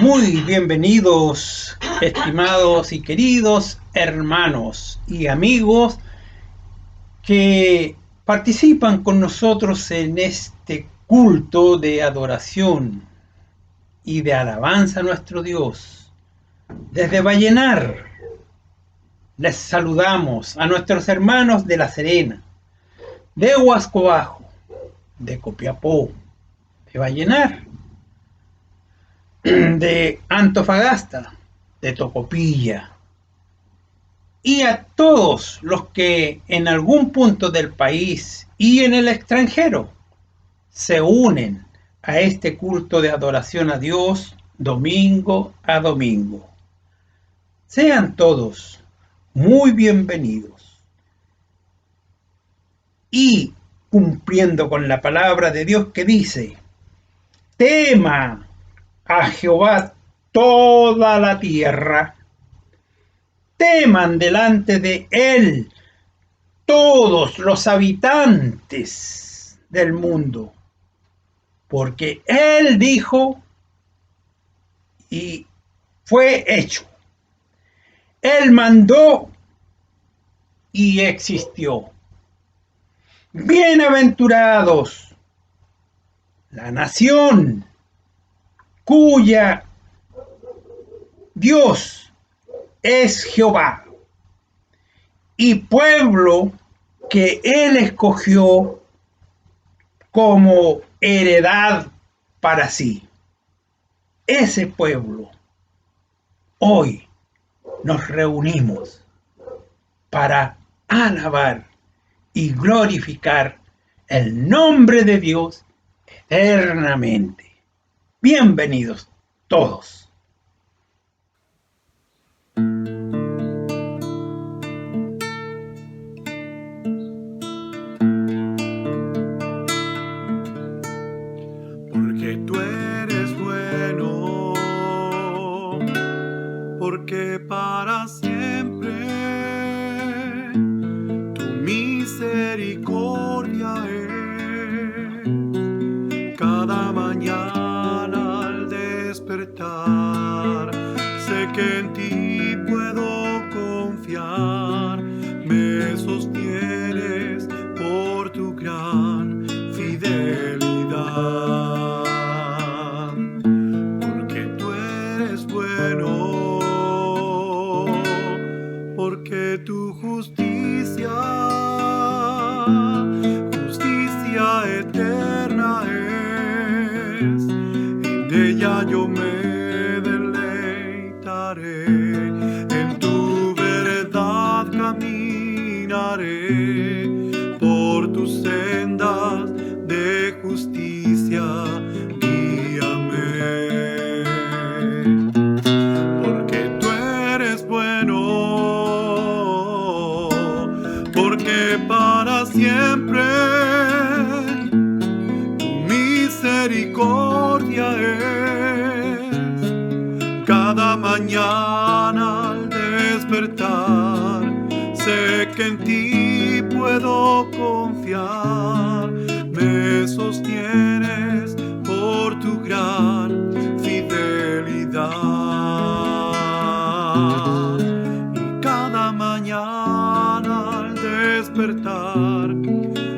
Muy bienvenidos, estimados y queridos hermanos y amigos que participan con nosotros en este culto de adoración y de alabanza a nuestro Dios. Desde Vallenar les saludamos a nuestros hermanos de La Serena, de Huasco Bajo, de Copiapó, de Vallenar, de Antofagasta, de Tocopilla, y a todos los que en algún punto del país y en el extranjero se unen a este culto de adoración a Dios domingo a domingo. Sean todos muy bienvenidos. Y cumpliendo con la palabra de Dios que dice: tema a Jehová toda la tierra, teman delante de él todos los habitantes del mundo, porque él dijo y fue hecho. Él mandó y existió. Bienaventurados la nación cuya Dios es Jehová, y pueblo que él escogió como heredad para sí. Ese pueblo, hoy nos reunimos para alabar y glorificar el nombre de Dios eternamente. Bienvenidos todos. Porque tú eres bueno, porque para siempre tu misericordia es. Cada mañana al despertar, sé que en ti puedo confiar. Me sostienes por tu gran fidelidad. Porque tú eres bueno, porque tu justicia eterna es. En ella yo me deleitaré, en tu verdad caminaré, por tus sendas de justicia guíame. Porque tú eres bueno, porque para siempre tu misericordia es. Cada mañana al despertar, sé que en ti puedo confiar. Me sostienes por tu gran fidelidad. Y cada mañana al despertar,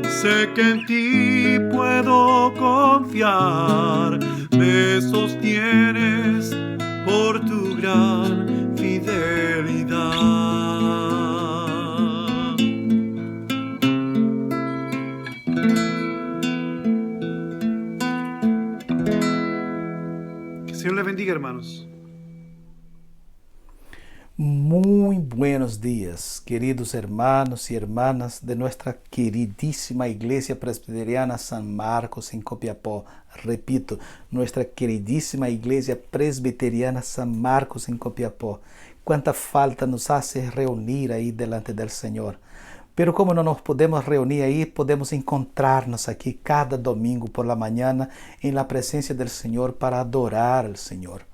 sé que en ti puedo confiar. Me sostienes por tu gran fidelidad. Que el Señor les bendiga, hermanos. Muy buenos días, queridos hermanos y hermanas de nuestra queridísima Iglesia Presbiteriana San Marcos en Copiapó. Repito, nuestra queridísima Iglesia Presbiteriana San Marcos en Copiapó. Cuánta falta nos hace reunir ahí delante del Señor. Pero como no nos podemos reunir ahí, podemos encontrarnos aquí cada domingo por la mañana en la presencia del Señor para adorar al Señor.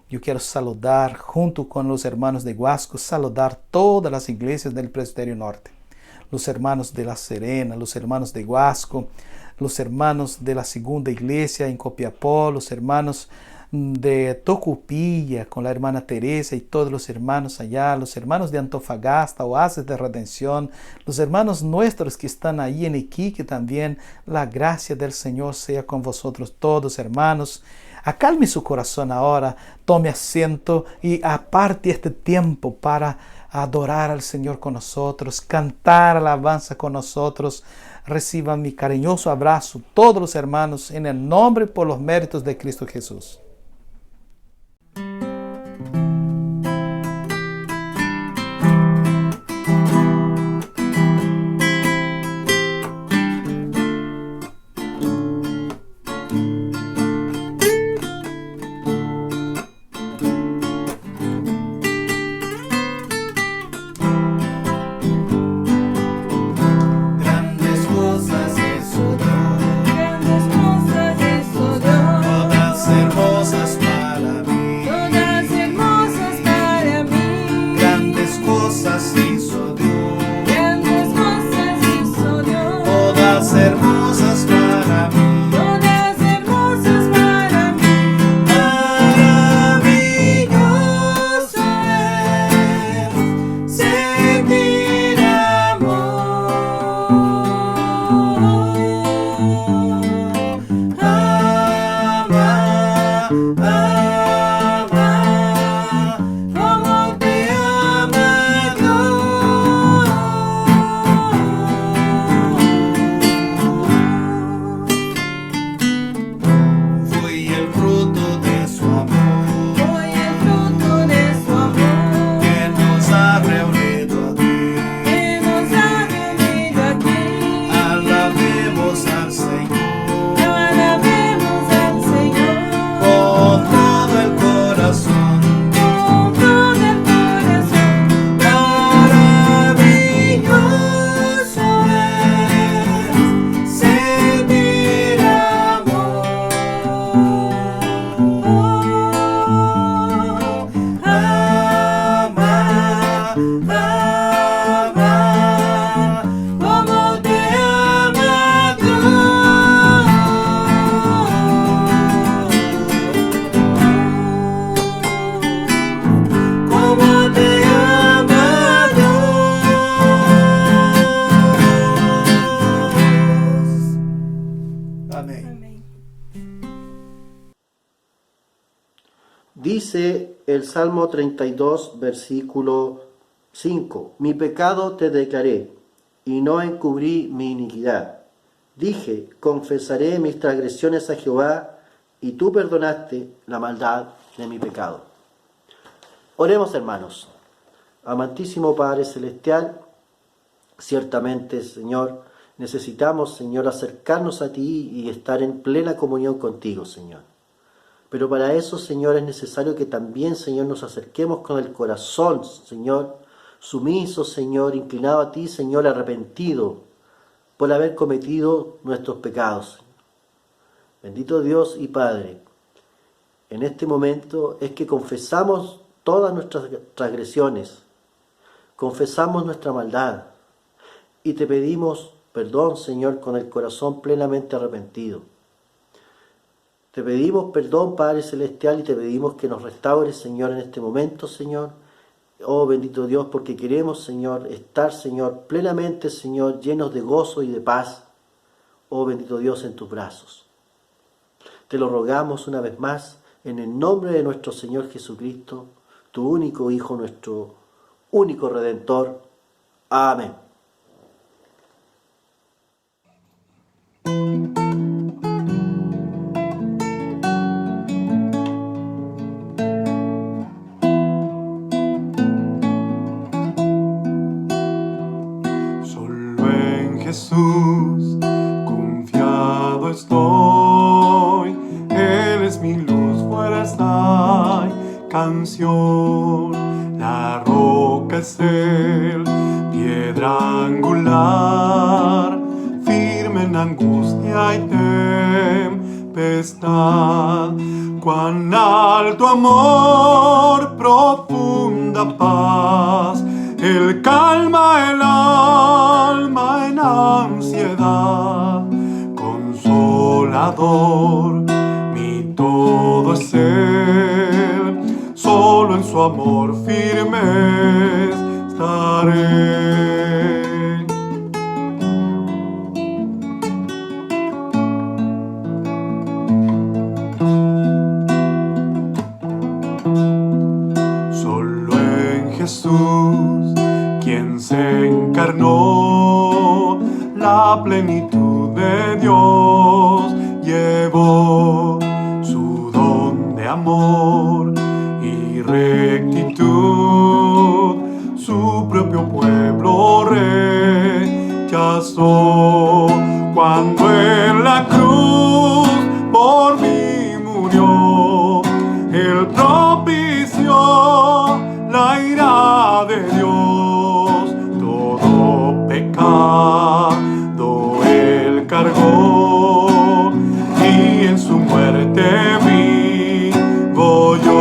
Yo quiero saludar, junto con los hermanos de Huasco, saludar todas las iglesias del Presbiterio Norte. Los hermanos de La Serena, los hermanos de Huasco, los hermanos de la Segunda Iglesia en Copiapó, los hermanos de Tocopilla, con la hermana Teresa y todos los hermanos allá, los hermanos de Antofagasta, Oasis de Redención, los hermanos nuestros que están ahí en Iquique también. La gracia del Señor sea con vosotros todos, hermanos. Acalme su corazón ahora, tome asiento y aparte este tiempo para adorar al Señor con nosotros, cantar alabanza con nosotros. Reciban mi cariñoso abrazo todos los hermanos en el nombre y por los méritos de Cristo Jesús. Dice el Salmo 32, versículo 5: Mi pecado te declaré, y no encubrí mi iniquidad. Dije, confesaré mis transgresiones a Jehová, y tú perdonaste la maldad de mi pecado. Oremos, hermanos. Amantísimo Padre Celestial, ciertamente, Señor, necesitamos, Señor, acercarnos a ti y estar en plena comunión contigo, Señor. Pero para eso, Señor, es necesario que también, Señor, nos acerquemos con el corazón, Señor, sumiso, Señor, inclinado a ti, Señor, arrepentido por haber cometido nuestros pecados. Bendito Dios y Padre, en este momento es que confesamos todas nuestras transgresiones, confesamos nuestra maldad y te pedimos perdón, Señor, con el corazón plenamente arrepentido. Te pedimos perdón, Padre Celestial, y te pedimos que nos restaures, Señor, en este momento, Señor. Oh, bendito Dios, porque queremos, Señor, estar, Señor, plenamente, Señor, llenos de gozo y de paz. Oh, bendito Dios, en tus brazos. Te lo rogamos una vez más, en el nombre de nuestro Señor Jesucristo, tu único Hijo, nuestro único Redentor. Amén. Jesús, confiado estoy, Él es mi luz, fuera está canción, la roca es Él, piedra angular, firme en angustia y tempestad, cuán alto amor, profunda paz, Él calma el alma en ansiedad, consolador, mi todo es Él. tu amor firme estaré. Solo en Jesús, quien se encarnó, la plenitud de Dios llevó su don de amor y rectitud, su propio pueblo rechazó. Cuando en la cruz por mí murió, Él propició la ira de Dios. Todo pecado Él cargó y en su muerte vivo yo.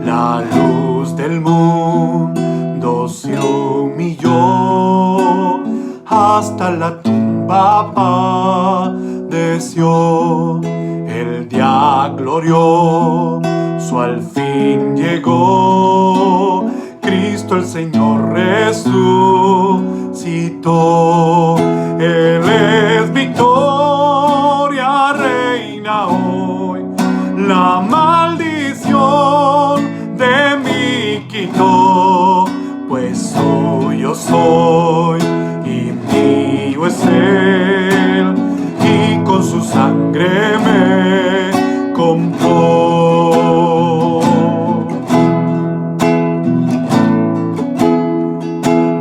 La luz del mundo se humilló, hasta la tumba padeció. El día glorioso al fin llegó, Cristo el Señor resucitó. Él es victoria, reina hoy, la maldición de mí quitó, pues suyo soy y mío es Él, y con su sangre me compró.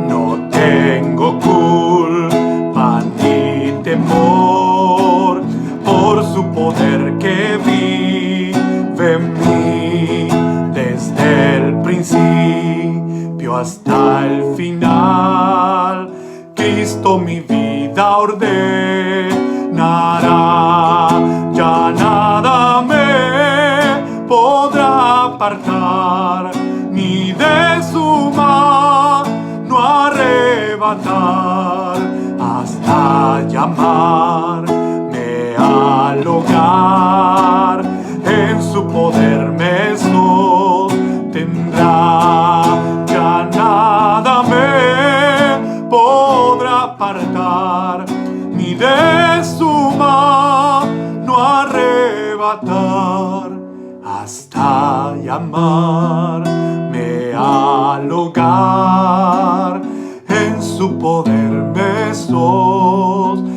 No tengo culpa ni temor por su poder que vive en mí desde el principio hasta el final. Cristo mi vida ordenará, ya nada me podrá apartar, ni de su mano arrebatar, hasta llamarme al hogar. En su poder me sostendrá, ya nada me podrá apartar, ni de su mano arrebatar, hasta llamarme al hogar. En su poder me sostendrá.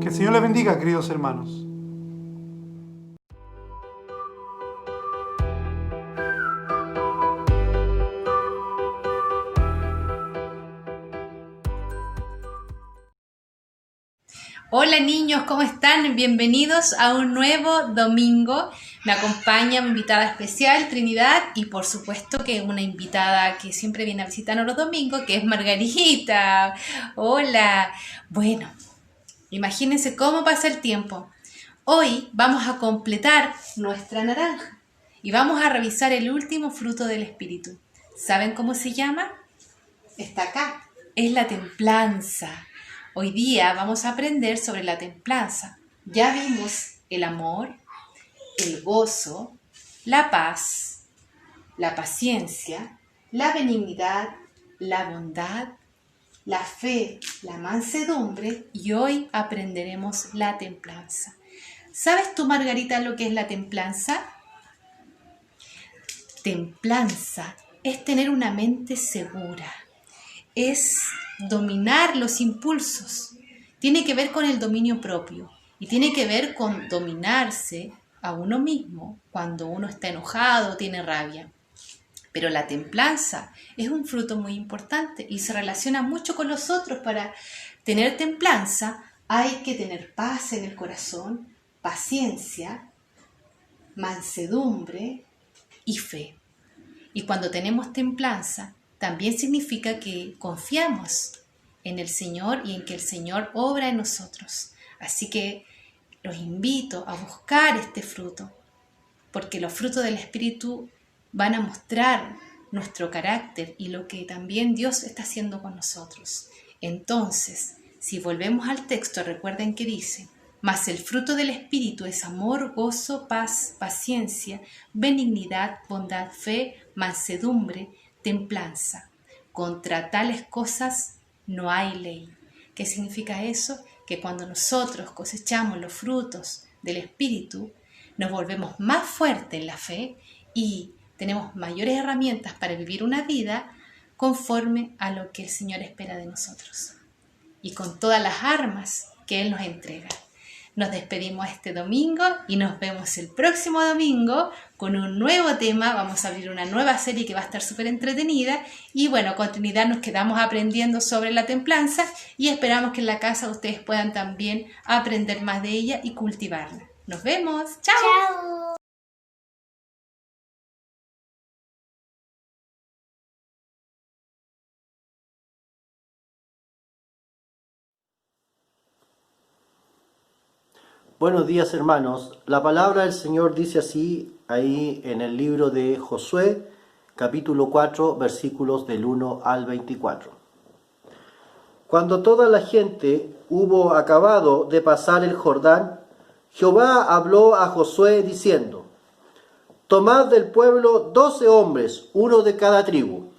Que el Señor les bendiga, queridos hermanos. Hola niños, ¿cómo están? Bienvenidos a un nuevo domingo. Me acompaña mi invitada especial, Trinidad, y por supuesto que una invitada que siempre viene a visitarnos los domingos, que es Margarita. Hola. Bueno, imagínense cómo pasa el tiempo. Hoy vamos a completar nuestra naranja y vamos a revisar el último fruto del Espíritu. ¿Saben cómo se llama? Está acá. Es la templanza. Hoy día vamos a aprender sobre la templanza. Ya vimos el amor, el gozo, la paz, la paciencia, la benignidad, la bondad, la fe, la mansedumbre, y hoy aprenderemos la templanza. ¿Sabes tú, Margarita, lo que es la templanza? Templanza es tener una mente segura, es dominar los impulsos, tiene que ver con el dominio propio y tiene que ver con dominarse a uno mismo cuando uno está enojado o tiene rabia. Pero la templanza es un fruto muy importante y se relaciona mucho con los otros. Para tener templanza hay que tener paz en el corazón, paciencia, mansedumbre y fe. Y cuando tenemos templanza, también significa que confiamos en el Señor y en que el Señor obra en nosotros. Así que los invito a buscar este fruto porque los frutos del Espíritu van a mostrar nuestro carácter y lo que también Dios está haciendo con nosotros. Entonces, si volvemos al texto, recuerden que dice: mas el fruto del Espíritu es amor, gozo, paz, paciencia, benignidad, bondad, fe, mansedumbre, templanza. Contra tales cosas no hay ley. ¿Qué significa eso? Que cuando nosotros cosechamos los frutos del Espíritu, nos volvemos más fuertes en la fe y tenemos mayores herramientas para vivir una vida conforme a lo que el Señor espera de nosotros y con todas las armas que Él nos entrega. Nos despedimos este domingo y nos vemos el próximo domingo con un nuevo tema. Vamos a abrir una nueva serie que va a estar súper entretenida. Y bueno, con Trinidad nos quedamos aprendiendo sobre la templanza y esperamos que en la casa ustedes puedan también aprender más de ella y cultivarla. Nos vemos. ¡Chao! Chao. Buenos días, hermanos. La palabra del Señor dice así ahí en el libro de Josué, capítulo 4, versículos del 1 al 24. Cuando toda la gente hubo acabado de pasar el Jordán, Jehová habló a Josué diciendo: tomad del pueblo 12 hombres, uno de cada tribu,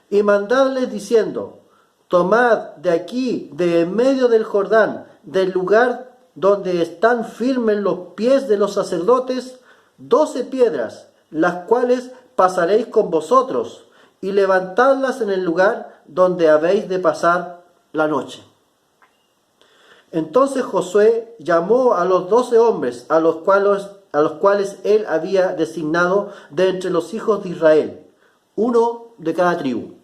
y mandadles diciendo: tomad de aquí, de en medio del Jordán, del lugar donde están firmes los pies de los sacerdotes, 12 piedras, las cuales pasaréis con vosotros, y levantadlas en el lugar donde habéis de pasar la noche. Entonces Josué llamó a los 12 hombres a los cuales él había designado de entre los hijos de Israel, uno de cada tribu.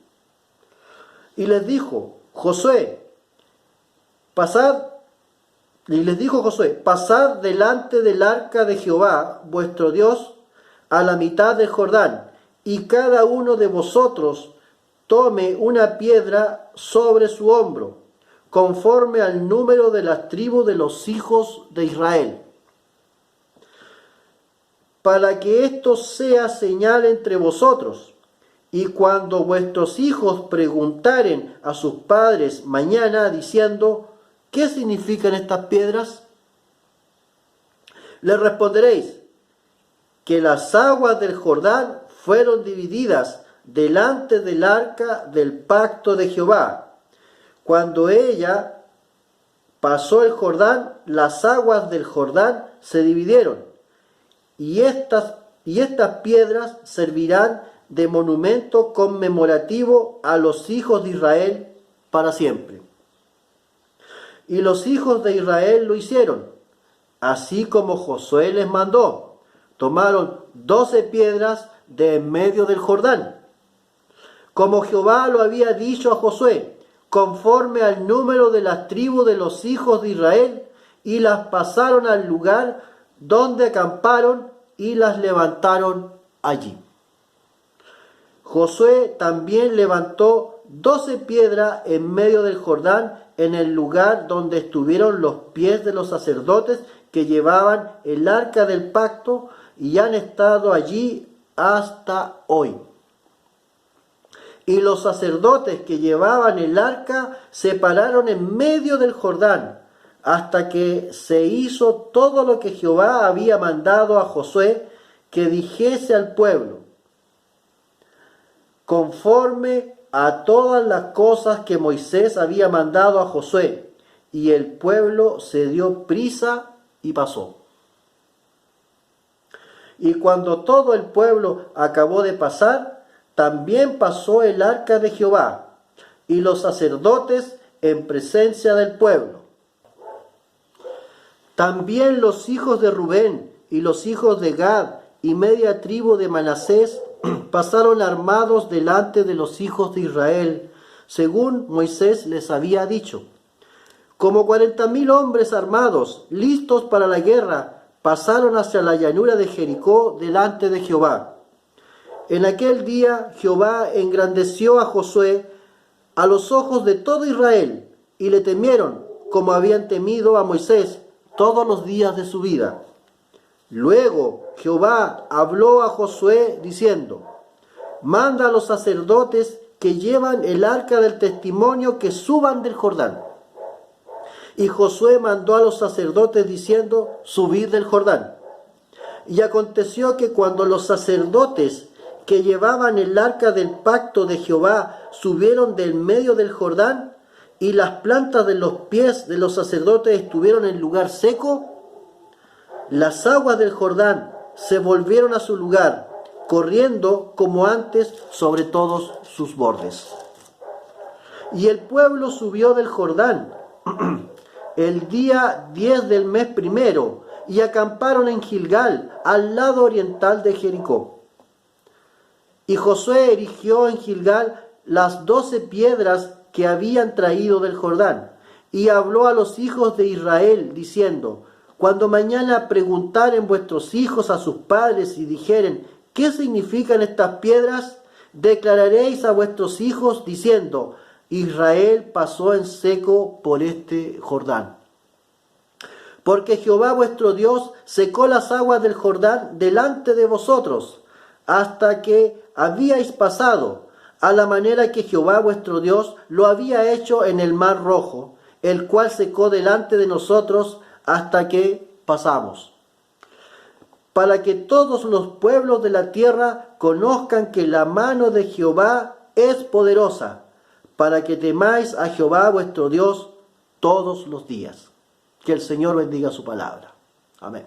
Y les dijo Josué, pasad delante del arca de Jehová, vuestro Dios, a la mitad del Jordán, y cada uno de vosotros tome una piedra sobre su hombro, conforme al número de las tribus de los hijos de Israel, para que esto sea señal entre vosotros. Y cuando vuestros hijos preguntaren a sus padres mañana, diciendo: ¿qué significan estas piedras?, les responderéis que las aguas del Jordán fueron divididas delante del arca del pacto de Jehová. Cuando ella pasó el Jordán, las aguas del Jordán se dividieron, y estas piedras servirán de monumento conmemorativo a los hijos de Israel para siempre. Y los hijos de Israel lo hicieron, así como Josué les mandó. Tomaron 12 piedras de en medio del Jordán, como Jehová lo había dicho a Josué, conforme al número de las tribus de los hijos de Israel, y las pasaron al lugar donde acamparon y las levantaron allí. Josué también levantó 12 piedras en medio del Jordán, en el lugar donde estuvieron los pies de los sacerdotes que llevaban el arca del pacto, y han estado allí hasta hoy. Y los sacerdotes que llevaban el arca se pararon en medio del Jordán, hasta que se hizo todo lo que Jehová había mandado a Josué que dijese al pueblo, conforme a todas las cosas que Moisés había mandado a Josué. Y el pueblo se dio prisa y pasó. Y cuando todo el pueblo acabó de pasar, también pasó el arca de Jehová, y los sacerdotes en presencia del pueblo. También los hijos de Rubén y los hijos de Gad y media tribu de Manasés pasaron armados delante de los hijos de Israel, según Moisés les había dicho. Como 40,000 hombres armados, listos para la guerra, pasaron hacia la llanura de Jericó delante de Jehová. En aquel día Jehová engrandeció a Josué a los ojos de todo Israel, y le temieron como habían temido a Moisés todos los días de su vida. Luego Jehová habló a Josué diciendo: manda a los sacerdotes que llevan el arca del testimonio que suban del Jordán. Y Josué mandó a los sacerdotes diciendo: subid del Jordán. Y aconteció que cuando los sacerdotes que llevaban el arca del pacto de Jehová subieron del medio del Jordán, y las plantas de los pies de los sacerdotes estuvieron en lugar seco, las aguas del Jordán se volvieron a su lugar, corriendo como antes sobre todos sus bordes. Y el pueblo subió del Jordán el día 10 del mes primero, y acamparon en Gilgal, al lado oriental de Jericó. Y Josué erigió en Gilgal las 12 piedras que habían traído del Jordán, y habló a los hijos de Israel, diciendo: cuando mañana preguntaren vuestros hijos a sus padres y dijeren: ¿qué significan estas piedras?, declararéis a vuestros hijos diciendo: Israel pasó en seco por este Jordán. Porque Jehová vuestro Dios secó las aguas del Jordán delante de vosotros, hasta que habíais pasado, a la manera que Jehová vuestro Dios lo había hecho en el mar Rojo, el cual secó delante de nosotros hasta que pasamos. Para que todos los pueblos de la tierra conozcan que la mano de Jehová es poderosa, para que temáis a Jehová vuestro Dios todos los días. Que el Señor bendiga su palabra. Amén.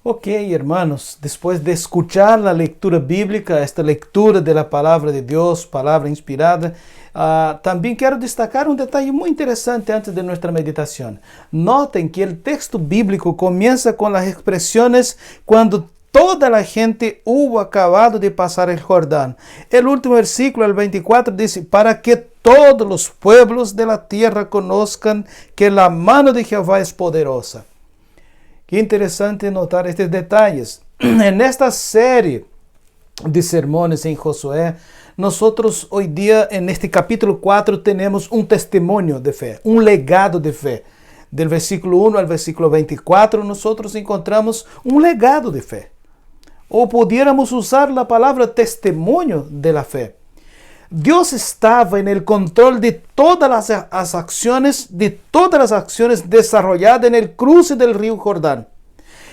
Ok, hermanos, después de escuchar la lectura bíblica, esta lectura de la palabra de Dios, palabra inspirada, también quiero destacar un detalle muy interesante antes de nuestra meditación. Noten que el texto bíblico comienza con las expresiones cuando toda la gente hubo acabado de pasar el Jordán. El último versículo, el 24, dice: para que todos los pueblos de la tierra conozcan que la mano de Jehová es poderosa. Qué interesante notar estos detalles. En esta serie de sermones en Josué, nosotros hoy día en este capítulo 4 tenemos un testimonio de fe, un legado de fe. Del versículo 1 al versículo 24 nosotros encontramos un legado de fe. O pudiéramos usar la palabra testimonio de la fe. Dios estaba en el control de todas las acciones desarrolladas en el cruce del río Jordán.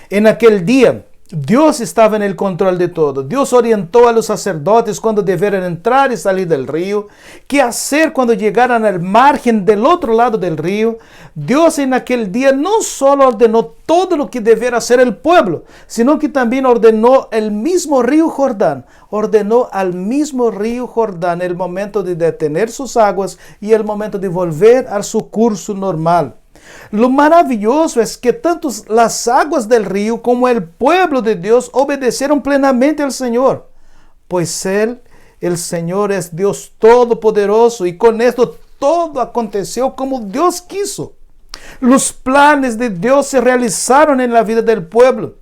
En aquel día, Dios estaba en el control de todo. Dios orientó a los sacerdotes cuando debieran entrar y salir del río, qué hacer cuando llegaran al margen del otro lado del río. Dios en aquel día no solo ordenó todo lo que debiera hacer el pueblo, sino que también ordenó el mismo río Jordán. Ordenó al mismo río Jordán el momento de detener sus aguas y el momento de volver a su curso normal. Lo maravilloso es que tanto las aguas del río como el pueblo de Dios obedecieron plenamente al Señor, pues Él, el Señor, es Dios Todopoderoso, y con esto todo aconteció como Dios quiso. Los planes de Dios se realizaron en la vida del pueblo.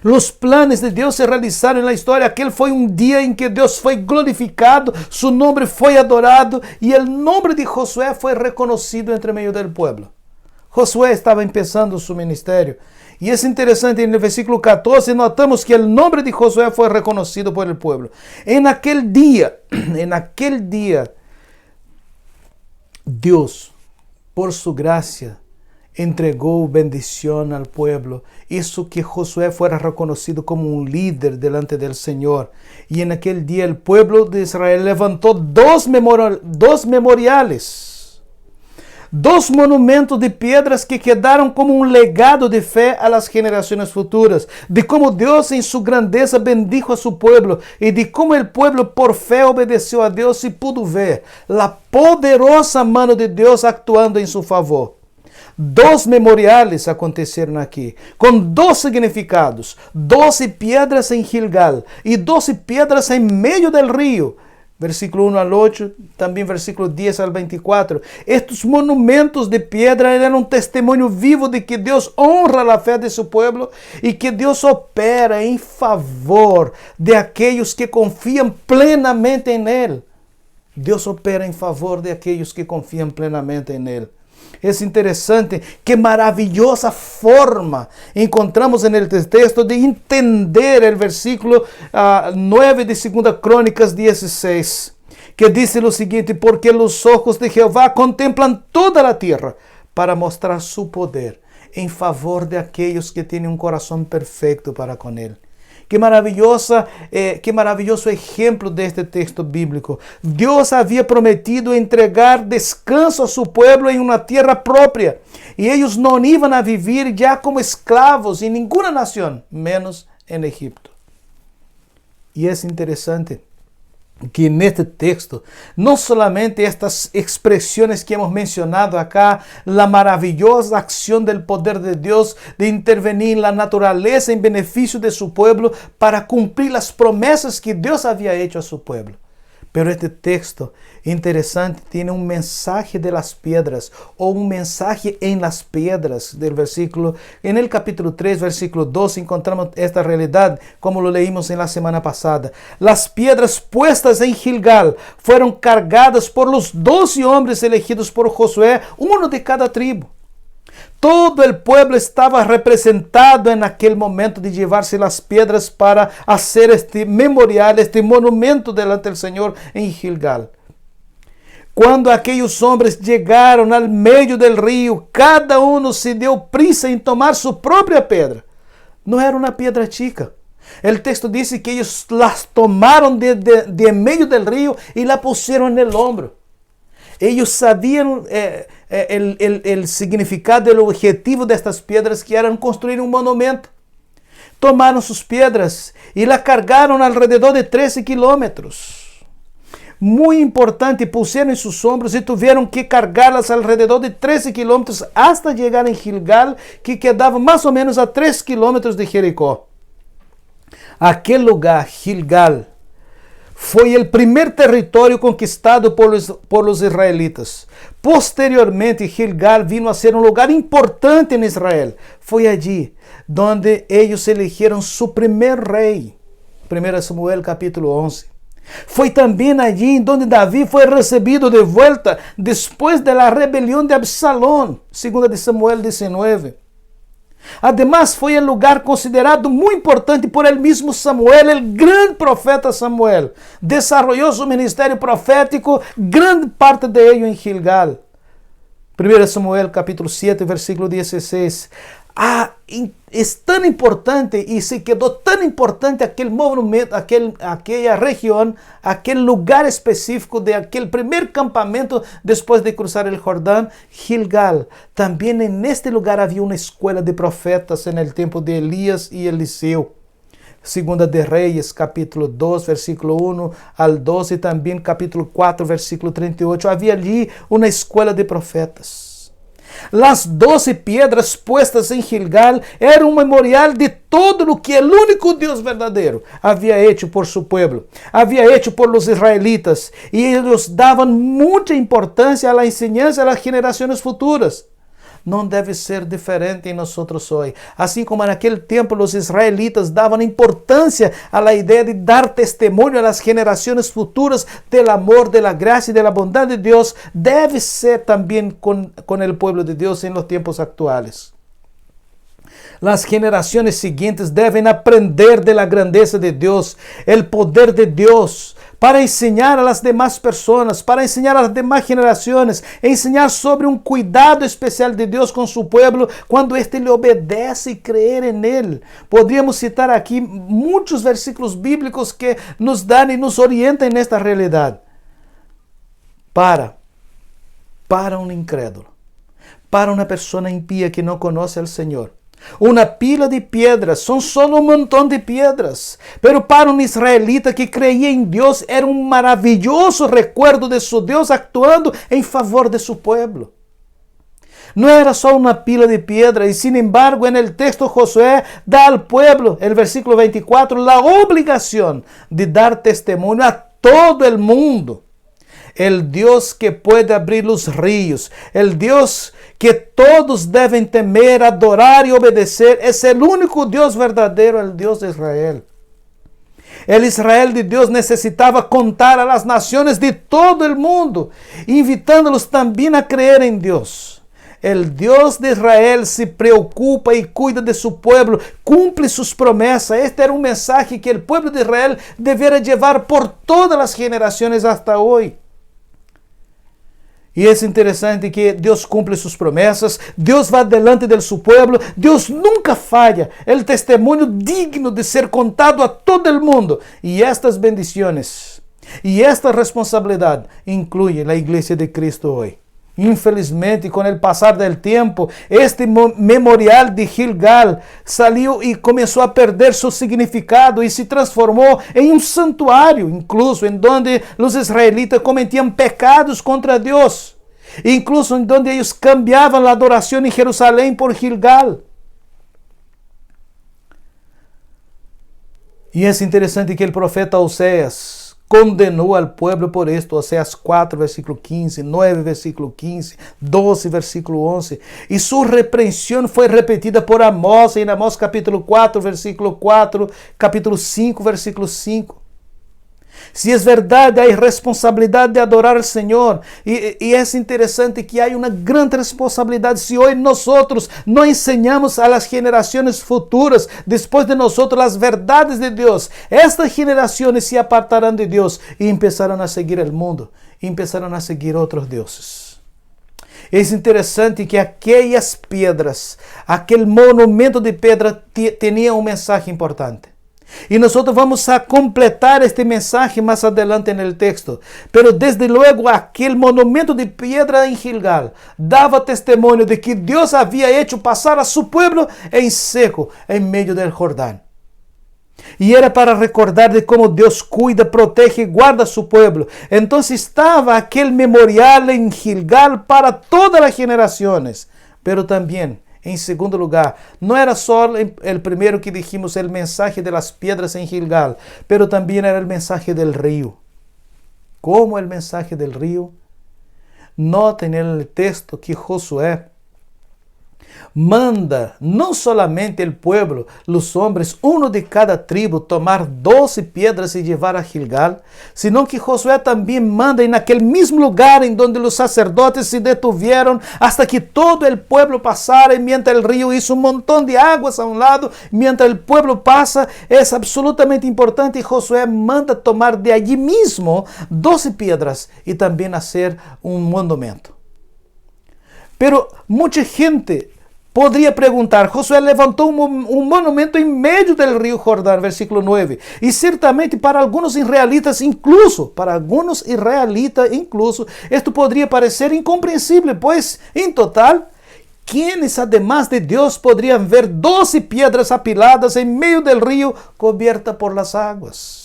Los planes de Dios se realizaron en la historia. Aquel fue un día en que Dios fue glorificado, su nombre fue adorado y el nombre de Josué fue reconocido entre medio del pueblo. Josué estaba empezando su ministerio. Y es interesante, en el versículo 14 notamos que el nombre de Josué fue reconocido por el pueblo. En aquel día, Dios, por su gracia, entregó bendición al pueblo, hizo que Josué fuera reconocido como un líder delante del Señor. Y en aquel día el pueblo de Israel levantó dos memoriales, dos monumentos de piedras que quedaron como un legado de fe a las generaciones futuras, de cómo Dios en su grandeza bendijo a su pueblo y de cómo el pueblo por fe obedeció a Dios y pudo ver la poderosa mano de Dios actuando en su favor. Dos memoriales aconteceram aqui, com 2 significados: 12 piedras em Gilgal e 12 piedras em meio del rio. Versículo 1 al 8, também versículo 10 al 24. Estes monumentos de piedra eram um testemunho vivo de que Deus honra a fé de seu povo e que Deus opera em favor de aqueles que confiam plenamente em Ele. Deus opera em favor de aqueles que confiam plenamente em Ele. Es interesante qué maravillosa forma encontramos en el texto de entender el versículo 9 de 2 Crónicas 16, que dice lo siguiente: porque los ojos de Jehová contemplan toda la tierra para mostrar su poder en favor de aquellos que tienen un corazón perfecto para con él. Qué maravilloso ejemplo de este texto bíblico. Dios había prometido entregar descanso a su pueblo en una tierra propia. Y ellos no iban a vivir ya como esclavos en ninguna nación, menos en Egipto. Y es interesante que en este texto, no solamente estas expresiones que hemos mencionado acá, la maravillosa acción del poder de Dios de intervenir en la naturaleza en beneficio de su pueblo para cumplir las promesas que Dios había hecho a su pueblo. Pero este texto interesante tiene un mensaje de las piedras o un mensaje en las piedras del versículo. En el capítulo 3, versículo 2 encontramos esta realidad como lo leímos en la semana pasada. Las piedras puestas en Gilgal fueron cargadas por los 12 hombres elegidos por Josué, uno de cada tribu. Todo el pueblo estaba representado en aquel momento de llevarse las piedras para hacer este memorial, este monumento delante del Señor en Gilgal. Cuando aquellos hombres llegaron al medio del río, cada uno se dio prisa en tomar su propia piedra. No era una piedra chica. El texto dice que ellos las tomaron de medio del río y la pusieron en el hombro. Ellos sabían el significado, el objetivo de estas piedras, que eran construir un monumento. Tomaron sus piedras y la cargaron alrededor de 13 kilómetros. Muy importante, pusieron en sus hombros y tuvieron que cargarlas alrededor de 13 kilómetros hasta llegar en Gilgal, que quedaba más o menos a 3 kilómetros de Jericó. Aquel lugar, Gilgal, foi el primer territorio conquistado por los israelitas. Posteriormente, Gilgal vino a ser un lugar importante en Israel. Fue allí donde ellos eligieron su primer rey. 1 Samuel capítulo 11. Foi também allí donde David foi recebido de vuelta después de la rebelión de Absalón. 2 de Samuel 19. Además, foi el lugar considerado muy importante por el mismo Samuel, el gran profeta Samuel. Desarrolló su ministerio profético, gran parte de ello en Gilgal. 1 Samuel capítulo 7, versículo 16. Es tan importante y se quedó tan importante aquel monumento, aquella región, aquel lugar específico de aquel primer campamento después de cruzar el Jordán, Gilgal. También en este lugar había una escuela de profetas en el tiempo de Elías y Eliseo. Segunda de Reyes, capítulo 2, versículo 1 al 12, y también capítulo 4, versículo 38. Había allí una escuela de profetas. Las 12 piedras puestas en Gilgal eran un memorial de todo lo que el único Dios verdadero había hecho por su pueblo, había hecho por los israelitas, y ellos daban mucha importancia a la enseñanza a las generaciones futuras. No debe ser diferente en nosotros hoy. Así como en aquel tiempo los israelitas daban importancia a la idea de dar testimonio a las generaciones futuras del amor, de la gracia y de la bondad de Dios, debe ser también con el pueblo de Dios en los tiempos actuales. Las generaciones siguientes deben aprender de la grandeza de Dios, el poder de Dios, para enseñar a las demás personas, para enseñar a las demás generaciones, enseñar sobre un cuidado especial de Dios con su pueblo cuando éste le obedece y creer en él. Podríamos citar aquí muchos versículos bíblicos que nos dan y nos orientan en esta realidad. Para un incrédulo, para una persona impía que no conoce al Señor, una pila de piedras son solo un montón de piedras, pero para un israelita que creía en Dios era un maravilloso recuerdo de su Dios actuando en favor de su pueblo. No era solo una pila de piedra, y sin embargo en el texto Josué da al pueblo, el versículo 24, la obligación de dar testimonio a todo el mundo. El Dios que puede abrir los ríos, el Dios que todos deben temer, adorar y obedecer, es el único Dios verdadero, el Dios de Israel. El Israel de Dios necesitaba contar a las naciones de todo el mundo, invitándolos también a creer en Dios. el Dios de Israel se preocupa y cuida de su pueblo, cumple sus promesas. Este era un mensaje que el pueblo de Israel debiera llevar por todas las generaciones hasta hoy. Y es interesante que Dios cumple sus promesas, Dios va delante de su pueblo, Dios nunca falla, el testimonio digno de ser contado a todo el mundo. Y estas bendiciones y esta responsabilidad incluye la iglesia de Cristo hoy. Infelizmente, con el pasar del tiempo, este memorial de Gilgal salió y comenzó a perder su significado y se transformó en un santuario, incluso en donde los israelitas cometían pecados contra Dios, incluso en donde ellos cambiaban la adoración en Jerusalén por Gilgal. Y es interesante que el profeta Oseas condenou al pueblo por esto. Oseas 4, versículo 15, 9, versículo 15, 12, versículo 11. Y su reprensión fue repetida por Amós, en Amós capítulo 4, versículo 4, capítulo 5, versículo 5. Si es verdad, hay responsabilidad de adorar al Señor. Y es interesante que hay una gran responsabilidad si hoy nosotros no enseñamos a las generaciones futuras, después de nosotros, las verdades de Dios. Estas generaciones se apartarán de Dios y empezarán a seguir el mundo, y empezarán a seguir otros dioses. Es interesante que aquellas piedras, aquel monumento de piedra tenía un mensaje importante. Y nosotros vamos a completar este mensaje más adelante en el texto. Pero desde luego aquel monumento de piedra en Gilgal daba testimonio de que Dios había hecho pasar a su pueblo en seco en medio del Jordán. Y era para recordar de cómo Dios cuida, protege y guarda a su pueblo. Entonces estaba aquel memorial en Gilgal para todas las generaciones. Pero también, en segundo lugar, no era solo el primero que dijimos, el mensaje de las piedras en Gilgal, pero también era el mensaje del río. ¿Cómo el mensaje del río? Noten en el texto que Josué manda no solamente el pueblo, los hombres, uno de cada tribu, tomar 12 piedras y llevar a Gilgal, sino que Josué también manda en aquel mismo lugar en donde los sacerdotes se detuvieron hasta que todo el pueblo pasara, y mientras el río hizo un montón de aguas a un lado, mientras el pueblo pasa, es absolutamente importante, y Josué manda tomar de allí mismo 12 piedras y también hacer un monumento. Pero mucha gente podría preguntar, Josué levantó un monumento en medio del río Jordán, versículo 9. Y ciertamente para algunos israelitas incluso, esto podría parecer incomprensible, pues en total, ¿quiénes además de Dios podrían ver 12 piedras apiladas en medio del río cubierta por las aguas?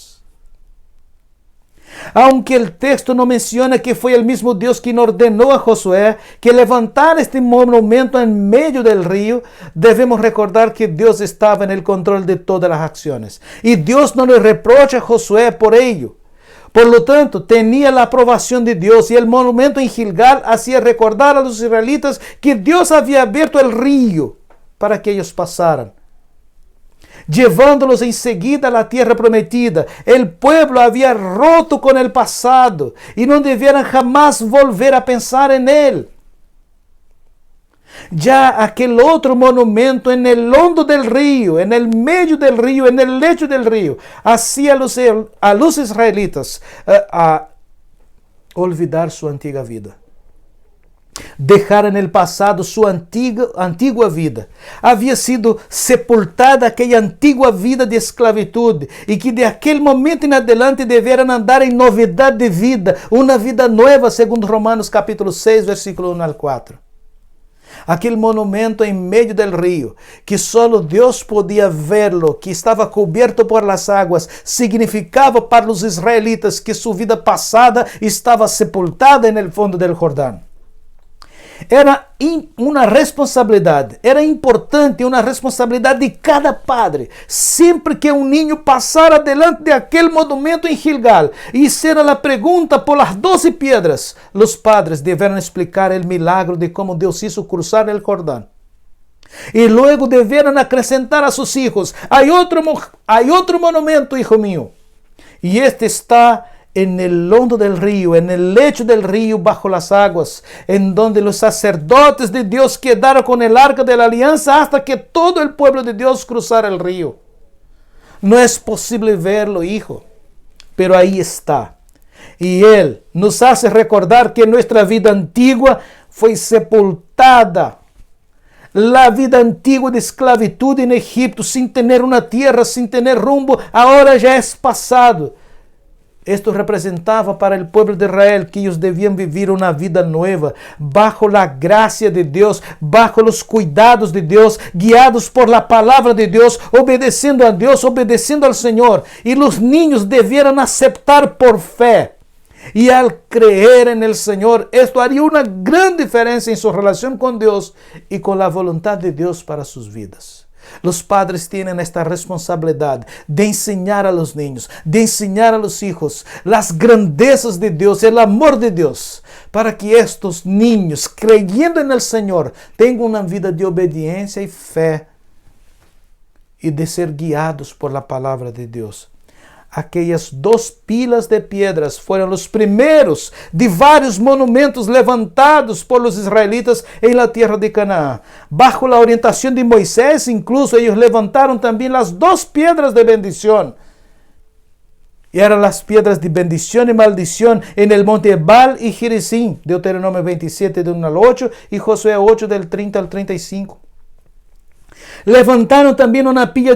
Aunque el texto no menciona que fue el mismo Dios quien ordenó a Josué que levantara este monumento en medio del río, debemos recordar que Dios estaba en el control de todas las acciones. Y Dios no le reprocha a Josué por ello. Por lo tanto, tenía la aprobación de Dios, y el monumento en Gilgal hacía recordar a los israelitas que Dios había abierto el río para que ellos pasaran, llevándolos enseguida a la tierra prometida. El pueblo había roto con el pasado y no debieran jamás volver a pensar en él. Ya aquel otro monumento en el hondo del río, en el medio del río, en el lecho del río, hacía a los israelitas a olvidar su antigua vida. Dejar en el pasado su antigua vida. Había sido sepultada aquella antigua vida de esclavitud, y que de aquel momento en adelante debieran andar en novedad de vida, una vida nueva, segundo Romanos capítulo 6, versículo 1 al 4. Aquel monumento en medio del río, que solo Dios podía verlo, que estaba cubierto por las aguas, significaba para los israelitas que su vida pasada estaba sepultada en el fondo del Jordán. Era una responsabilidad, era importante, una responsabilidad de cada padre. Siempre que un niño pasara delante de aquel monumento en Gilgal y hiciera la pregunta por las 12 piedras, los padres debieron explicar el milagro de cómo Dios hizo cruzar el Jordán. Y luego debieron acrescentar a sus hijos, hay otro monumento, hijo mío, y este está en el hondo del río, en el lecho del río bajo las aguas, en donde los sacerdotes de Dios quedaron con el arca de la alianza hasta que todo el pueblo de Dios cruzara el río. No es posible verlo, hijo, pero ahí está. Y Él nos hace recordar que nuestra vida antigua fue sepultada. La vida antigua de esclavitud en Egipto, sin tener una tierra, sin tener rumbo, ahora ya es pasado. Esto representaba para el pueblo de Israel que ellos debían vivir una vida nueva, bajo la gracia de Dios, bajo los cuidados de Dios, guiados por la palabra de Dios, obedeciendo a Dios, obedeciendo al Señor. Y los niños debieran aceptar por fe. Y al creer en el Señor, esto haría una gran diferencia en su relación con Dios y con la voluntad de Dios para sus vidas. Los padres tienen esta responsabilidad de enseñar a los niños, de enseñar a los hijos las grandezas de Dios, el amor de Dios, para que estos niños, creyendo en el Señor, tengan una vida de obediencia y fe y de ser guiados por la palabra de Dios. Aquellas 2 pilas de piedras fueron los primeros de varios monumentos levantados por los israelitas en la tierra de Canaán. Bajo la orientación de Moisés, incluso ellos levantaron también las 2 piedras de bendición. Y eran las piedras de bendición y maldición en el monte Ebal y Gerizim, Deuteronomio 27, del 1 al 8, y Josué 8, del 30 al 35. Levantaron también una pila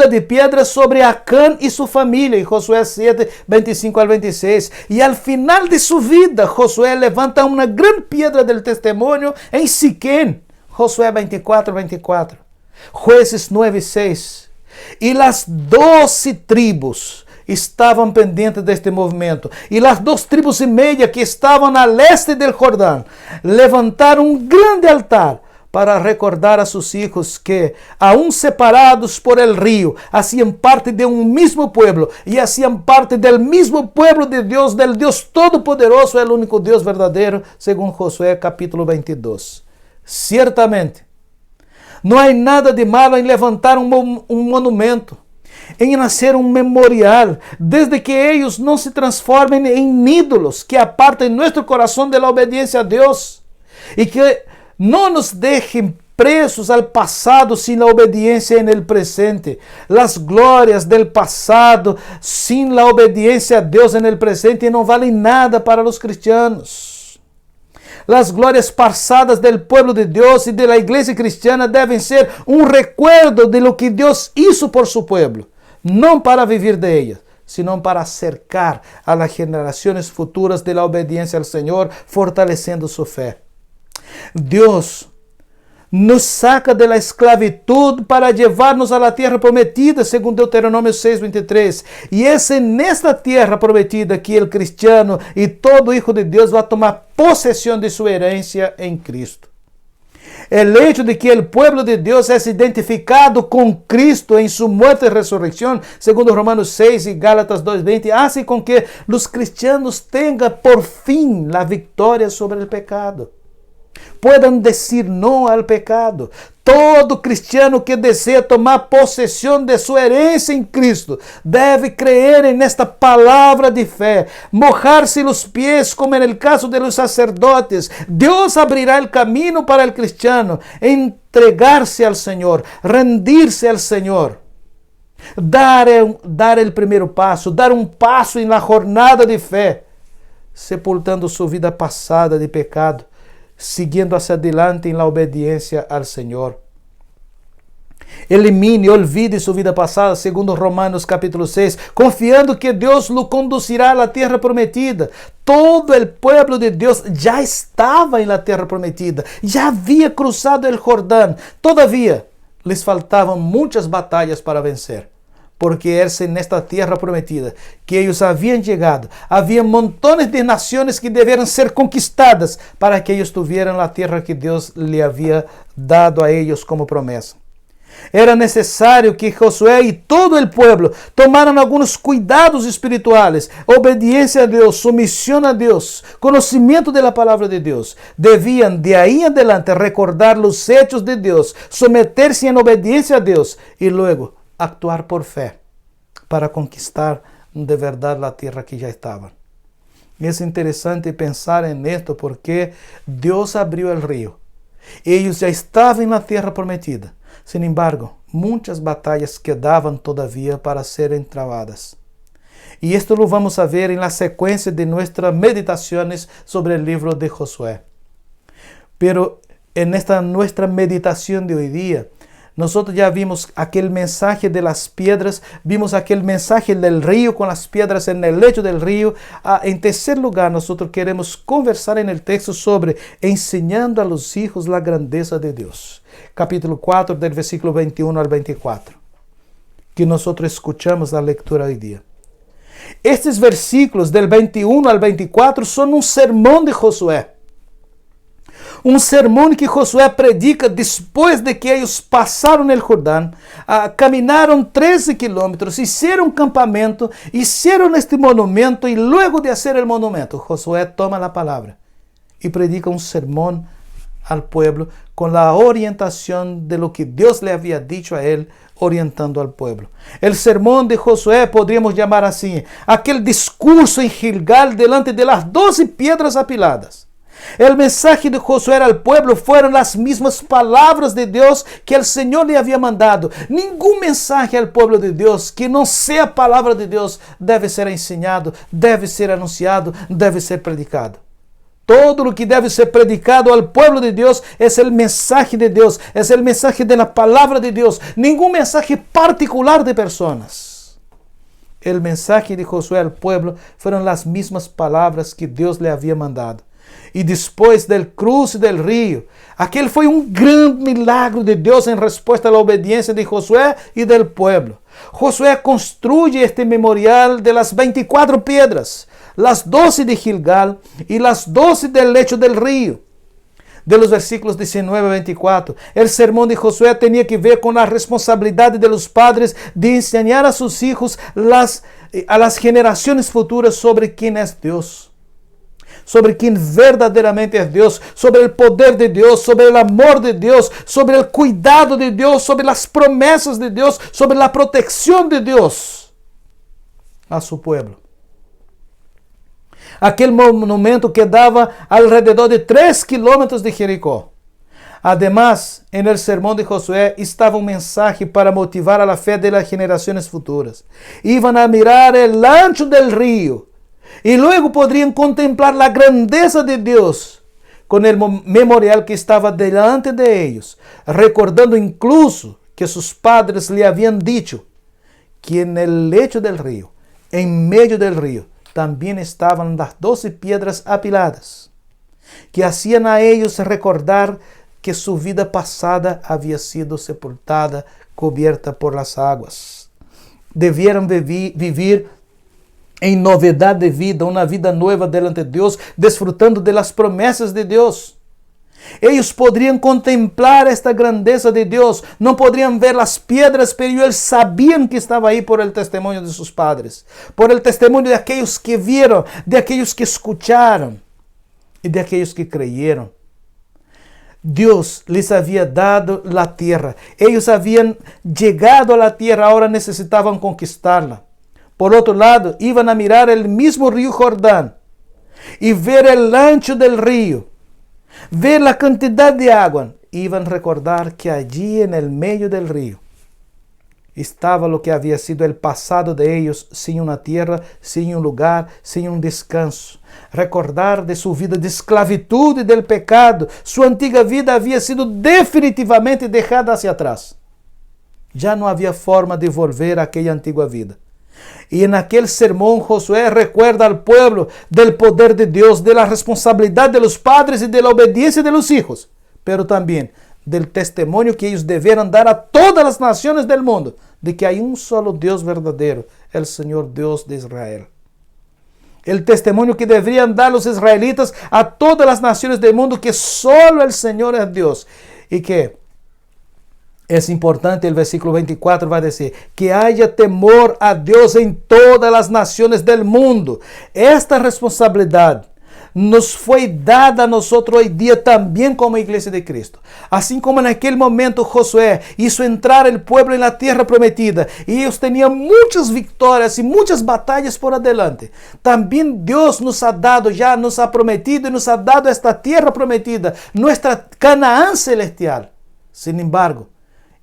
de piedras sobre Acán y su familia, en Josué 7, 25 al 26. Y al final de su vida, Josué levanta una gran piedra del testimonio en Siquén, Josué 24, 24. Jueces 9, 6. Y las 12 tribus estavam pendientes deste movimento. E as 2 tribos e meia que estavam a leste del Jordão levantaram um grande altar para recordar a sus hijos que, aún separados por el río, hacían parte de un mismo pueblo y hacían parte del mismo pueblo de Dios, del Dios Todopoderoso, el único Dios verdadero, según Josué capítulo 22. Ciertamente, no hay nada de malo en levantar un monumento, en hacer un memorial, desde que ellos no se transformen en ídolos que aparten nuestro corazón de la obediencia a Dios y que no nos dejen presos al pasado sin la obediencia en el presente. Las glorias del pasado sin la obediencia a Dios en el presente no valen nada para los cristianos. Las glorias pasadas del pueblo de Dios y de la iglesia cristiana deben ser un recuerdo de lo que Dios hizo por su pueblo, no para vivir de ellas, sino para acercar a las generaciones futuras de la obediencia al Señor, fortaleciendo su fe. Dios nos saca de la esclavitud para llevarnos a la tierra prometida, según Deuteronomio 6:23. Y es en esta tierra prometida que el cristiano y todo hijo de Dios va a tomar posesión de su herencia en Cristo. El hecho de que el pueblo de Dios es identificado con Cristo en su muerte y resurrección, según Romanos 6 y Gálatas 2:20, hace con que los cristianos tengan por fin la victoria sobre el pecado. Puedan decir no al pecado. Todo cristiano que desea tomar posesión de su herencia en Cristo debe creer en esta palabra de fe, mojarse los pies como en el caso de los sacerdotes. Dios abrirá el camino para el cristiano, entregarse al Señor, rendirse al Señor. Dar el primer paso, dar un paso en la jornada de fe, sepultando su vida pasada de pecado, siguiendo hacia adelante en la obediencia al Señor. Elimine, olvide su vida pasada, segundo Romanos capítulo 6, confiando que Dios lo conducirá a la tierra prometida. Todo el pueblo de Dios ya estaba en la tierra prometida, ya había cruzado el Jordán. Todavía les faltaban muchas batallas para vencer, porque es en esta tierra prometida que ellos habían llegado. Había montones de naciones que debieran ser conquistadas para que ellos tuvieran la tierra que Dios le había dado a ellos como promesa. Era necesario que Josué y todo el pueblo tomaran algunos cuidados espirituales, obediencia a Dios, sumisión a Dios, conocimiento de la palabra de Dios. Debían de ahí en adelante recordar los hechos de Dios, someterse en obediencia a Dios y luego actuar por fe para conquistar de verdad la tierra que ya estaban. Es interesante pensar en esto porque Dios abrió el río. Ellos ya estaban en la tierra prometida. Sin embargo, muchas batallas quedaban todavía para ser entravadas. Y esto lo vamos a ver en la secuencia de nuestras meditaciones sobre el libro de Josué. Pero en esta nuestra meditación de hoy día, nosotros ya vimos aquel mensaje de las piedras, vimos aquel mensaje del río con las piedras en el lecho del río. En tercer lugar, nosotros queremos conversar en el texto sobre enseñando a los hijos la grandeza de Dios. Capítulo 4, del versículo 21 al 24, que nosotros escuchamos la lectura hoy día. Estos versículos del 21 al 24 son un sermón de Josué. Un sermón que Josué predica después de que ellos pasaron el Jordán, caminaron 13 kilómetros, hicieron campamento, hicieron este monumento y luego de hacer el monumento, Josué toma la palabra y predica un sermón al pueblo con la orientación de lo que Dios le había dicho a él, orientando al pueblo. El sermón de Josué podríamos llamar así, aquel discurso en Gilgal delante de las 12 piedras apiladas. El mensaje de Josué al pueblo fueron las mismas palabras de Dios que el Señor le había mandado. Ningún mensaje al pueblo de Dios que no sea palabra de Dios debe ser enseñado, debe ser anunciado, debe ser predicado. Todo lo que debe ser predicado al pueblo de Dios es el mensaje de Dios, es el mensaje de la palabra de Dios, ningún mensaje particular de personas. El mensaje de Josué al pueblo fueron las mismas palabras que Dios le había mandado. E depois del cruce del rio, aquele foi um grande milagre de Deus em resposta à obediência de Josué e del pueblo. Josué construye este memorial de las 24 piedras, las 12 de Gilgal y las 12 del lecho del río. De los versículos 19 a 24, el sermón de Josué tenía que ver con la responsabilidad de los padres de enseñar a sus hijos a las generaciones futuras sobre quién es Dios. Sobre quem verdadeiramente é Deus, sobre o poder de Deus, sobre o amor de Deus, sobre o cuidado de Deus, sobre as promessas de Deus, sobre a proteção de Deus a seu povo. Aquele monumento quedava alrededor de 3 kilómetros de Jericó. Además, en el sermón de Josué estava un mensaje para motivar a la fe de las generaciones futuras. Iban a mirar el ancho del río y luego podrían contemplar la grandeza de Dios con el memorial que estaba delante de ellos, recordando incluso que sus padres le habían dicho que en el lecho del río, en medio del río, también estaban las 12 piedras apiladas, que hacían a ellos recordar que su vida pasada había sido sepultada, cubierta por las aguas. Debieron vivir en novedad de vida, una vida nueva delante de Dios, disfrutando de las promesas de Dios. Ellos podrían contemplar esta grandeza de Dios, no podrían ver las piedras, pero ellos sabían que estaba ahí por el testimonio de sus padres, por el testimonio de aquellos que vieron, de aquellos que escucharon y de aquellos que creyeron. Dios les había dado la tierra, ellos habían llegado a la tierra, ahora necesitaban conquistarla. Por outro lado, iban a mirar el mismo río Jordán y ver el ancho del río, ver la cantidad de agua. Iban a recordar que allí en el medio del río estaba lo que había sido el pasado de ellos, sin una tierra, sin un lugar, sin un descanso. Recordar de su vida de esclavitud y del pecado. Su antiga vida había sido definitivamente dejada hacia atrás. Ya no había forma de volver a aquella antigua vida. Y en aquel sermón Josué recuerda al pueblo del poder de Dios, de la responsabilidad de los padres y de la obediencia de los hijos, pero también del testimonio que ellos debieran dar a todas las naciones del mundo, de que hay un solo Dios verdadero, el Señor Dios de Israel. El testimonio que deberían dar los israelitas a todas las naciones del mundo, que solo el Señor es Dios. Y que es importante, el versículo 24 va a decir, que haya temor a Dios en todas las naciones del mundo. Esta responsabilidad nos fue dada a nosotros hoy día también como iglesia de Cristo. Así como en aquel momento Josué hizo entrar el pueblo en la tierra prometida y ellos tenían muchas victorias y muchas batallas por adelante. También Dios nos ha dado ya, nos ha prometido y nos ha dado esta tierra prometida, nuestra Canaán celestial. Sin embargo,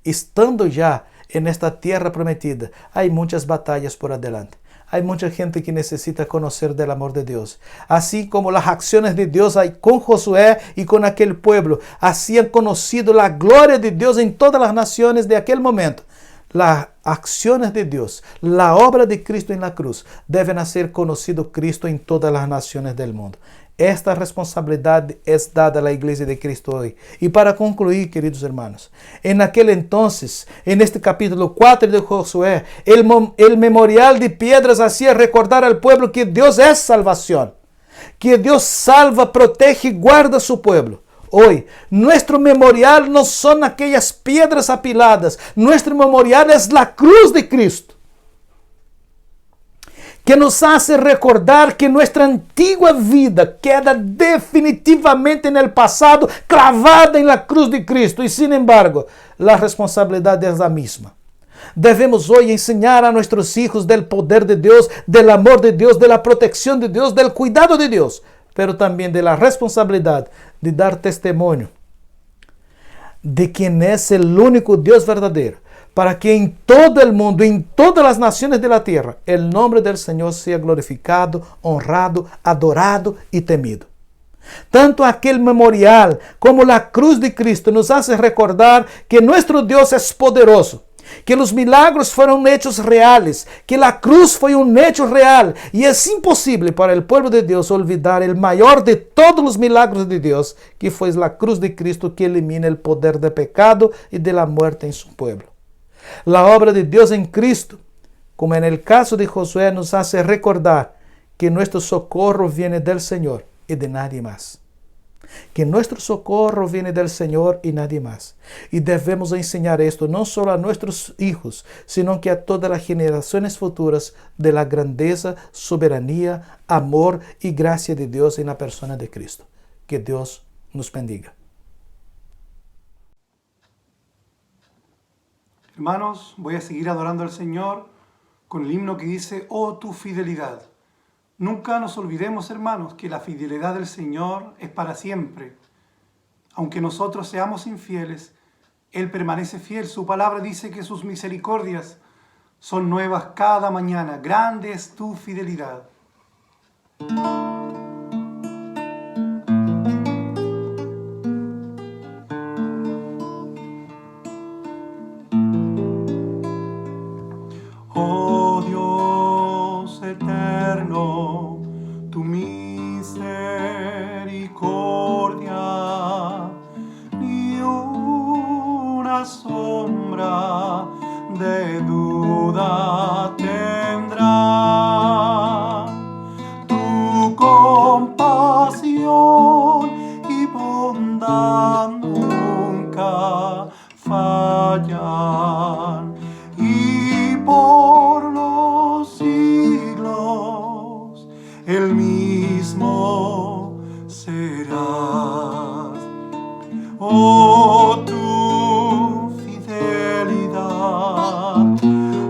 estando ya en esta tierra prometida, hay muchas batallas por adelante. Hay mucha gente que necesita conocer del amor de Dios. Así como las acciones de Dios con Josué y con aquel pueblo, así han conocido la gloria de Dios en todas las naciones de aquel momento. Las acciones de Dios, la obra de Cristo en la cruz, deben hacer conocido Cristo en todas las naciones del mundo. Esta responsabilidad es dada a la iglesia de Cristo hoy. Y para concluir, queridos hermanos, en aquel entonces, en este capítulo 4 de Josué, el memorial de piedras hacía recordar al pueblo que Dios es salvación, que Dios salva, protege y guarda a su pueblo. Hoy, nuestro memorial no son aquellas piedras apiladas, nuestro memorial es la cruz de Cristo, que nos hace recordar que nuestra antigua vida queda definitivamente en el pasado, clavada en la cruz de Cristo. Y sin embargo, la responsabilidad es la misma. Debemos hoy enseñar a nuestros hijos del poder de Dios, del amor de Dios, de la protección de Dios, del cuidado de Dios, pero también de la responsabilidad de dar testimonio de quien es el único Dios verdadero, para que en todo el mundo, en todas las naciones de la tierra, el nombre del Señor sea glorificado, honrado, adorado y temido. Tanto aquel memorial como la cruz de Cristo nos hace recordar que nuestro Dios es poderoso, que los milagros fueron hechos reales, que la cruz fue un hecho real, y es imposible para el pueblo de Dios olvidar el mayor de todos los milagros de Dios, que fue la cruz de Cristo, que elimina el poder del pecado y de la muerte en su pueblo. La obra de Dios en Cristo, como en el caso de Josué, nos hace recordar que nuestro socorro viene del Señor y de nadie más. Que nuestro socorro viene del Señor y nadie más. Y debemos enseñar esto no solo a nuestros hijos, sino que a todas las generaciones futuras de la grandeza, soberanía, amor y gracia de Dios en la persona de Cristo. Que Dios nos bendiga. Hermanos, voy a seguir adorando al Señor con el himno que dice, oh tu fidelidad. Nunca nos olvidemos, hermanos, que la fidelidad del Señor es para siempre. Aunque nosotros seamos infieles, Él permanece fiel. Su palabra dice que sus misericordias son nuevas cada mañana. Grande es tu fidelidad. Oh Dios eterno, tu misericordia ni una sombra de duda tendrá. Tu compasión y bondad nunca fallan, y por los siglos el mismo serás. Oh, tu fidelidad,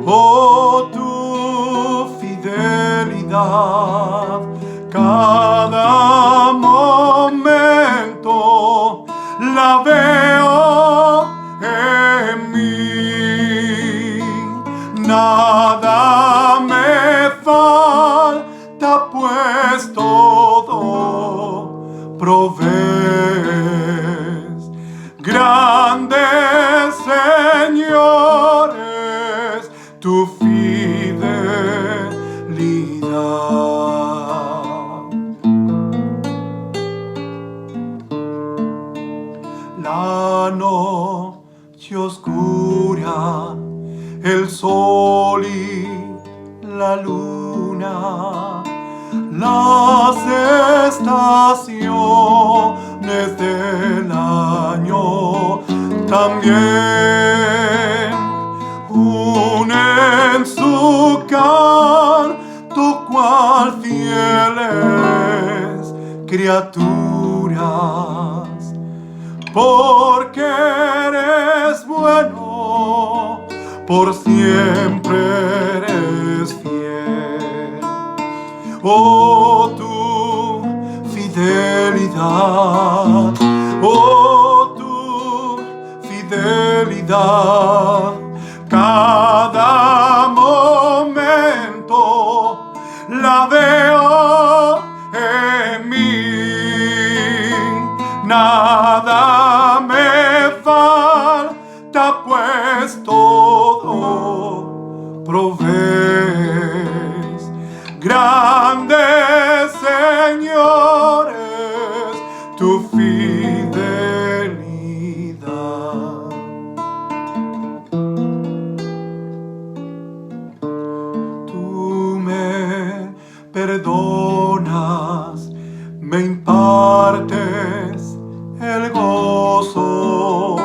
oh, tu fidelidad, cada momento la veo en mí. Nada me falta, pues todo provees. Grande, Señor, es tu fidelidad. La noche oscura, el sol y la luna, las estaciones del año también unen su canto, cual fieles que criaturas, porque eres bueno, por siempre eres fiel. Oh, tu fidelidad, oh, tu fidelidad, cada momento la veo en mí, nada me falta, pues todo provees. Grandes señores, tu fidelidad. Tú me perdonas, me impartes el gozo,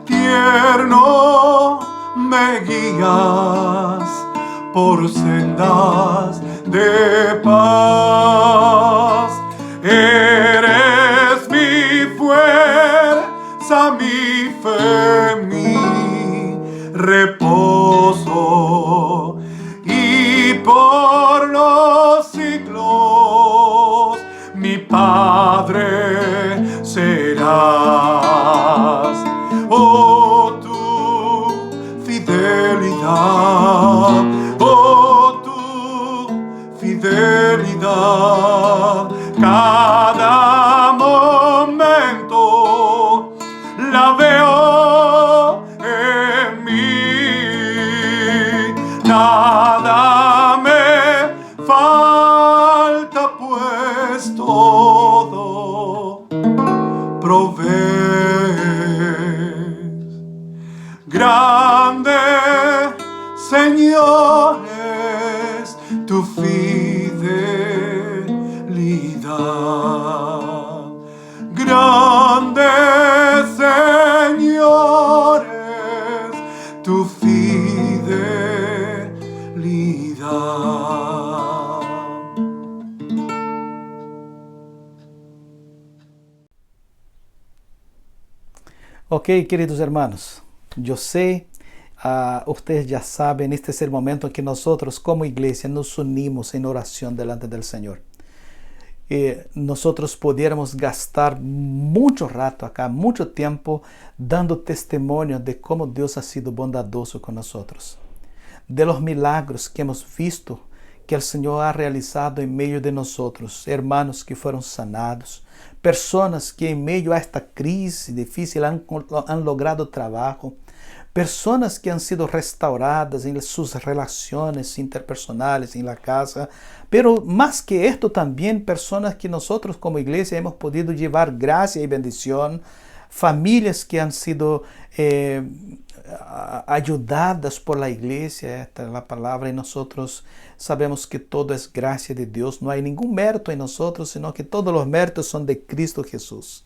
tierno me guías por sendas de paz. Eres mi fuerza, mi fe, mi reposo, y por los siglos mi Padre serás. Oh, tu fidelidad, oh, tu fidelidad, cada momento la veo en mí, nada me falta, pues todo provees. Grande, señores, tu fidelidad. Grande, señores, tu fidelidad. Ok, queridos hermanos, yo sé, ustedes ya saben, este es el momento en que nosotros como iglesia nos unimos en oración delante del Señor. Nosotros pudiéramos gastar mucho rato acá, mucho tiempo, dando testimonio de cómo Dios ha sido bondadoso con nosotros, de los milagros que hemos visto que el Señor ha realizado en medio de nosotros, hermanos que fueron sanados, personas que en medio a esta crisis difícil han logrado trabajo, personas que han sido restauradas en sus relaciones interpersonales en la casa, pero más que esto también personas que nosotros como iglesia hemos podido llevar gracia y bendición, familias que han sido ayudadas por la iglesia, esta es la palabra, y nosotros sabemos que todo es gracia de Dios, no hay ningún mérito en nosotros, sino que todos los méritos son de Cristo Jesús.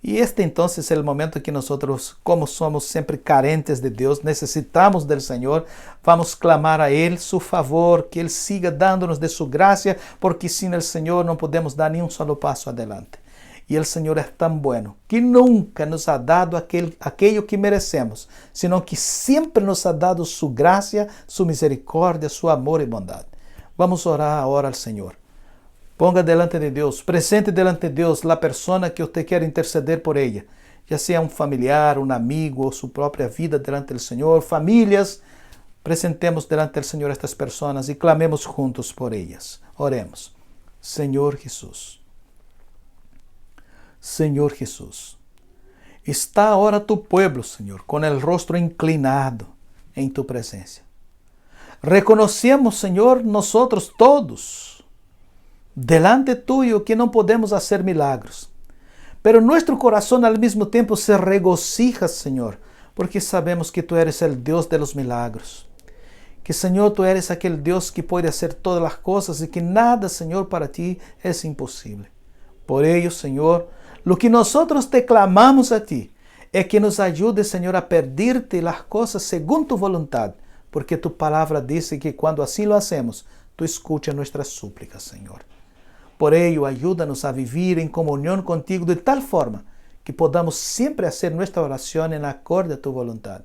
Y este entonces es el momento que nosotros, como somos siempre carentes de Dios, necesitamos del Señor, vamos a clamar a Él su favor, que Él siga dándonos de su gracia, porque sin el Señor no podemos dar ni un solo paso adelante. Y el Señor es tan bueno que nunca nos ha dado aquello que merecemos, sino que siempre nos ha dado su gracia, su misericordia, su amor y bondad. Vamos a orar ahora al Señor. Ponga delante de Dios, presente delante de Dios la persona que usted quiere interceder por ella, ya sea un familiar, un amigo, o su propia vida delante del Señor, familias. Presentemos delante del Señor a estas personas y clamemos juntos por ellas. Oremos. Señor Jesús. Señor Jesús, está ahora tu pueblo, Señor, con el rostro inclinado en tu presencia. Reconocemos, Señor, nosotros todos, delante tuyo, que no podemos hacer milagros. Pero nuestro corazón al mismo tiempo se regocija, Señor, porque sabemos que tú eres el Dios de los milagros. Que, Señor, tú eres aquel Dios que puede hacer todas las cosas y que nada, Señor, para ti es imposible. Por ello, Señor, lo que nosotros te clamamos a ti es que nos ayudes, Señor, a pedirte las cosas según tu voluntad, porque tu palabra dice que cuando así lo hacemos, tú escuchas nuestras súplicas, Señor. Por ello, ayúdanos a vivir en comunión contigo de tal forma que podamos siempre hacer nuestra oración en acorde a tu voluntad.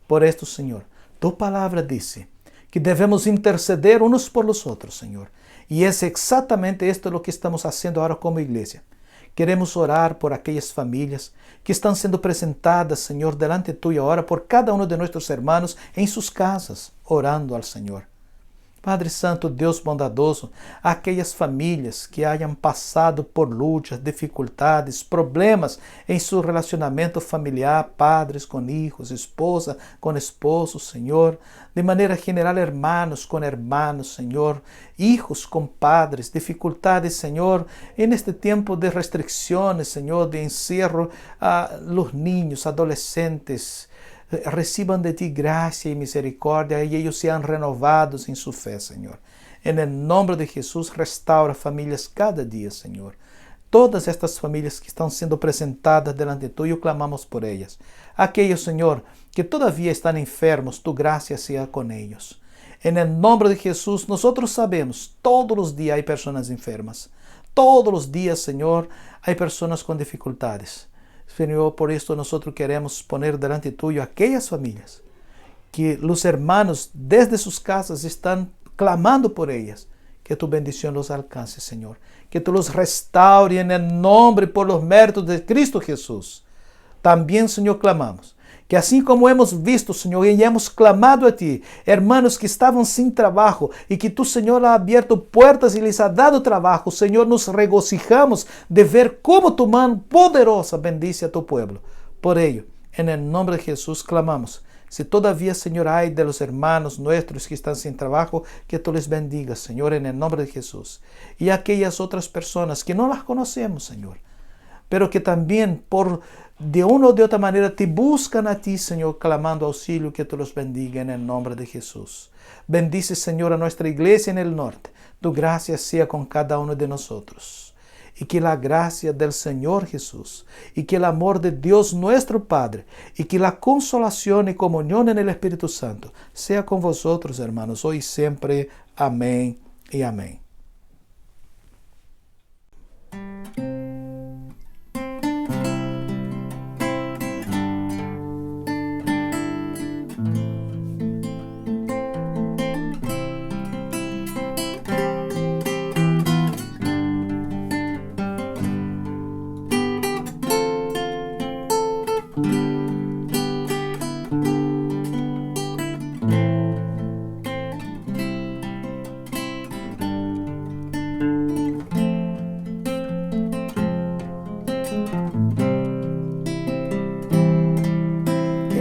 Por esto, Señor, tu palabra dice que debemos interceder unos por los otros, Señor. Y es exactamente esto lo que estamos haciendo ahora como iglesia. Queremos orar por aquellas familias que están siendo presentadas, Señor, delante tuyo ahora, por cada uno de nuestros hermanos en sus casas, orando al Señor. Padre Santo, Deus bondadoso, aquelas famílias que hayan passado por lutas, dificuldades, problemas em seu relacionamento familiar, padres com hijos, esposa com esposo, Senhor, de maneira general, hermanos com hermanos, Senhor, hijos com padres, dificuldades, Senhor, en este tempo de restricciones, Senhor, de encierro, a los niños, adolescentes, reciban de ti gracia y misericordia y ellos sean renovados en su fe, Señor. En el nombre de Jesús, restaura familias cada día, Señor. Todas estas familias que están siendo presentadas delante tuyo, clamamos por ellas. Aquellos, Señor, que todavía están enfermos, tu gracia sea con ellos. En el nombre de Jesús, nosotros sabemos, todos los días hay personas enfermas. Todos los días, Señor, hay personas con dificultades. Señor, por esto nosotros queremos poner delante tuyo aquellas familias que los hermanos desde sus casas están clamando por ellas. Que tu bendición los alcance, Señor. Que tú los restaure en el nombre y por los méritos de Cristo Jesús. También, Señor, clamamos que así como hemos visto, Señor, y hemos clamado a ti, hermanos que estaban sin trabajo y que tu, Señor, ha abierto puertas y les ha dado trabajo, Señor, nos regocijamos de ver cómo tu mano poderosa bendice a tu pueblo. Por ello, en el nombre de Jesús clamamos. Si todavía, Señor, hay de los hermanos nuestros que están sin trabajo, que tú les bendigas, Señor, en el nombre de Jesús. Y aquellas otras personas que no las conocemos, Señor, pero que también de una o de otra manera te buscan a ti, Señor, clamando auxilio, que tú los bendiga en el nombre de Jesús. Bendice, Señor, a nuestra iglesia en el norte. Tu gracia sea con cada uno de nosotros. Y que la gracia del Señor Jesús, y que el amor de Dios nuestro Padre, y que la consolación y comunión en el Espíritu Santo sea con vosotros, hermanos, hoy y siempre. Amén y amén.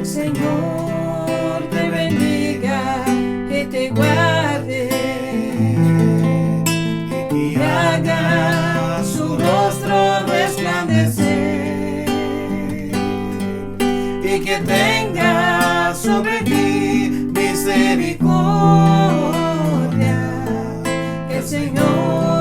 El Señor te bendiga y te guarde, y haga su rostro resplandecer, y que tenga sobre ti misericordia. Que el Señor